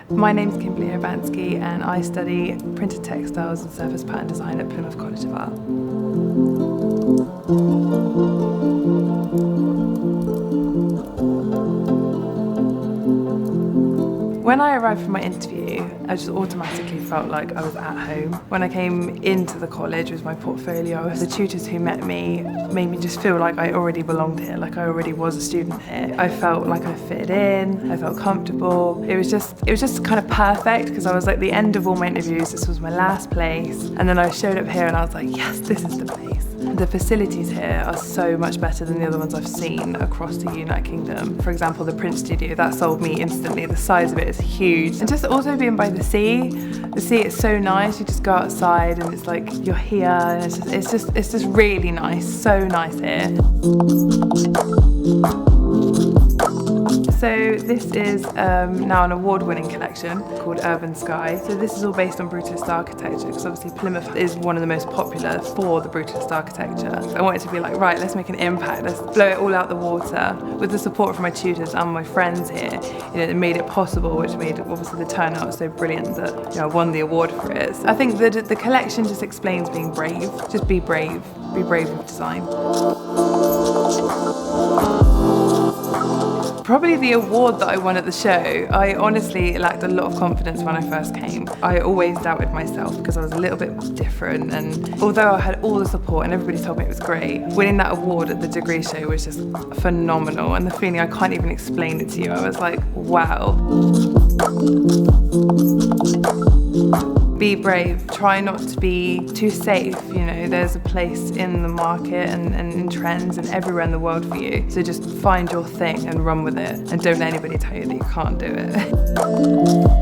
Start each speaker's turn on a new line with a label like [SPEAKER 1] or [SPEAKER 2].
[SPEAKER 1] My name's Kimberly Urbanski and I study printed textiles and surface pattern design at Plymouth College of Art. When I arrived for my interview, I just automatically felt like I was at home. When I came into the college with my portfolio, the tutors who met me made me just feel like I already belonged here, like I already was a student here. I felt like I fitted in, I felt comfortable. It was just kind of perfect because I was like the end of all my interviews, this was my last place. And then I showed up here and I was like, yes, this is the place. The facilities here are so much better than the other ones I've seen across the United Kingdom. For example, the print studio, that sold me instantly. The size of it is huge. And just also being by the sea is so nice. You just go outside and it's like you're here. And it's just really nice, so nice here. So this is now an award-winning collection called Urbanski. So this is all based on brutalist architecture because obviously Plymouth is one of the most popular for the brutalist architecture. I wanted to be like, right, let's make an impact, let's blow it all out the water. With the support from my tutors and my friends here, it made it possible, which made obviously the turnout so brilliant that I won the award for it. I think that the collection just explains being brave. Just be brave with design. Probably the award that I won at the show. I honestly lacked a lot of confidence when I first came. I always doubted myself because I was a little bit different, and although I had all the support and everybody told me it was great, winning that award at the degree show was just phenomenal, and the feeling, I can't even explain it to you. I was like, wow. Be brave, try not to be too safe, there's a place in the market and in trends and everywhere in the world for you. So just find your thing and run with it and don't let anybody tell you that you can't do it.